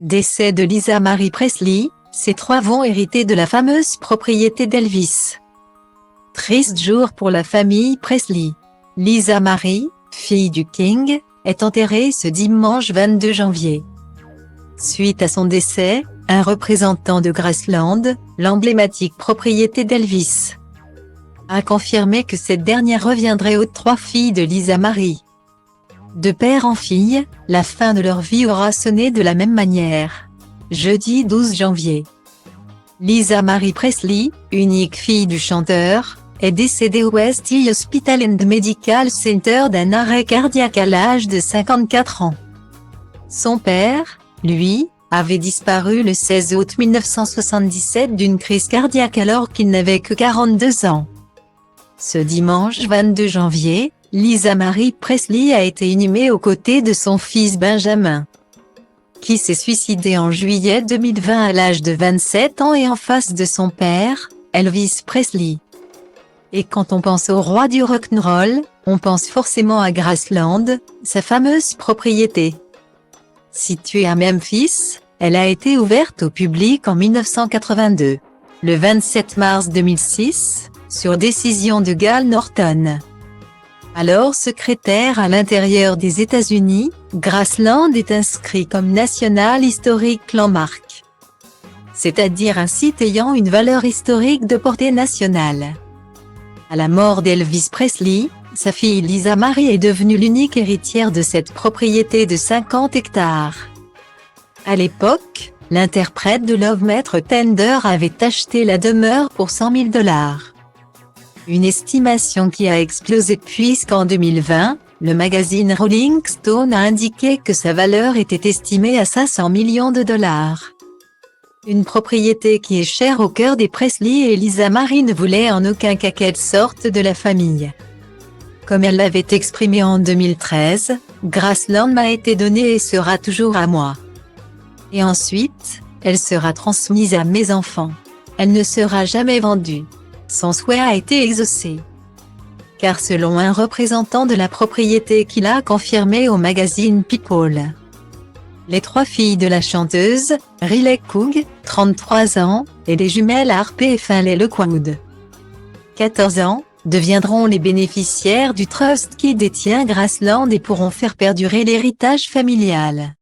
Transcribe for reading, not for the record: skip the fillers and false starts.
Décès de Lisa Marie Presley, ces trois vont hériter de la fameuse propriété d'Elvis. Triste jour pour la famille Presley. Lisa Marie, fille du King, est enterrée ce dimanche 22 janvier. Suite à son décès, un représentant de Graceland, l'emblématique propriété d'Elvis, a confirmé que cette dernière reviendrait aux trois filles de Lisa Marie. De père en fille, la fin de leur vie aura sonné de la même manière. Jeudi 12 janvier. Lisa Marie Presley, unique fille du chanteur, est décédée au West Hills Hospital and Medical Center d'un arrêt cardiaque à l'âge de 54 ans. Son père, lui, avait disparu le 16 août 1977 d'une crise cardiaque alors qu'il n'avait que 42 ans. Ce dimanche 22 janvier, Lisa Marie Presley a été inhumée aux côtés de son fils Benjamin, qui s'est suicidé en juillet 2020 à l'âge de 27 ans et en face de son père, Elvis Presley. Et quand on pense au roi du rock'n'roll, on pense forcément à Graceland, sa fameuse propriété. Située à Memphis, elle a été ouverte au public en 1982. Le 27 mars 2006, sur décision de Gal Norton, alors secrétaire à l'intérieur des États-Unis, Graceland est inscrit comme National Historic Landmark, c'est-à-dire un site ayant une valeur historique de portée nationale. À la mort d'Elvis Presley, sa fille Lisa Marie est devenue l'unique héritière de cette propriété de 50 hectares. À l'époque, l'interprète de Love Maître Tender avait acheté la demeure pour $100 000. Une estimation qui a explosé puisqu'en 2020, le magazine Rolling Stone a indiqué que sa valeur était estimée à $500 millions. Une propriété qui est chère au cœur des Presley et Lisa Marie ne voulait en aucun cas qu'elle sorte de la famille. Comme elle l'avait exprimé en 2013, Graceland m'a été donnée et sera toujours à moi. Et ensuite, elle sera transmise à mes enfants. Elle ne sera jamais vendue. Son souhait a été exaucé. Car selon un représentant de la propriété qui l'a confirmé au magazine People, les trois filles de la chanteuse, Riley Coog, 33 ans, et les jumelles Harper et Finlay Lockwood, 14 ans, deviendront les bénéficiaires du trust qui détient Graceland et pourront faire perdurer l'héritage familial.